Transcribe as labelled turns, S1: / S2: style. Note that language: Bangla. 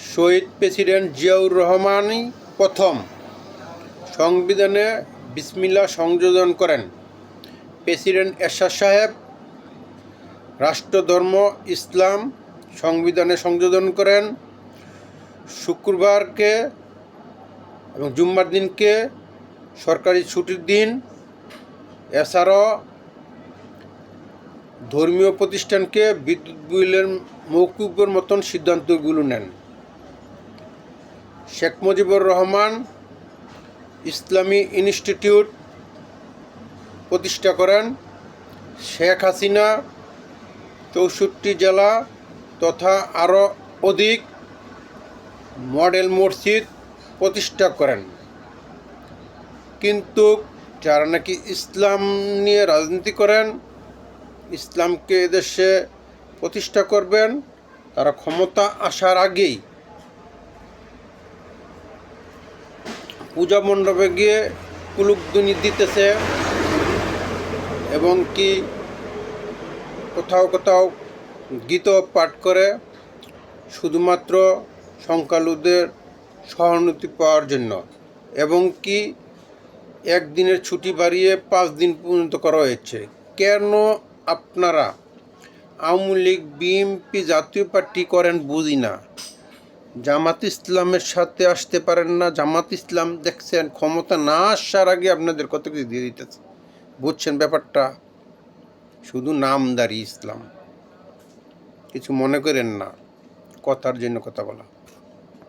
S1: শহীদ প্রেসিডেন্ট জিয়াউর রহমানই প্রথম সংবিধানে বিসমিল্লাহ সংযোজন করেন। প্রেসিডেন্ট এরশাদ সাহেব রাষ্ট্রধর্ম ইসলাম সংবিধানে সংযোজন করেন। শুক্রবারকে এবং জুম্মার দিনকে সরকারি ছুটির দিন। এছাড়াও ধর্মীয় প্রতিষ্ঠানকে বিদ্যুৎ বিলের মওকুফের মতন সিদ্ধান্তগুলো নেন। শেখ মুজিবুর রহমান ইসলামী ইনস্টিটিউট প্রতিষ্ঠা করেন। শেখ হাসিনা 64 জেলা তথা আরও অধিক মডেল মসজিদ প্রতিষ্ঠা করেন। কিন্তু যারা নাকি ইসলাম নিয়ে রাজনীতি করেন, ইসলামকে এদেশে প্রতিষ্ঠা করবেন, তারা ক্ষমতা আসার আগেই পূজা মণ্ডপে গিয়ে কুলুকদুনি দিতেছে এবং কি কোথাও কোথাও গীত পাঠ করে শুধুমাত্র সংখ্যালঘুদের সহানুভূতি পাওয়ার জন্য, এবং কি একদিনের ছুটি বাড়িয়ে 5 দিন পর্যন্ত করা হয়েছে। কেন আপনারা আওয়ামী লীগ, বিএনপি, জাতীয় পার্টি করেন বুঝি না। জামাত ইসলামের সাথে আসতে পারেন না। জামাত ইসলাম দেখছেন ক্ষমতা না আসার আগে আপনাদের কত কিছু দিয়ে দিতেছে, বুঝছেন ব্যাপারটা? শুধু নামদারি ইসলাম, কিছু মনে করেন না, কথার জন্য কথা বলা।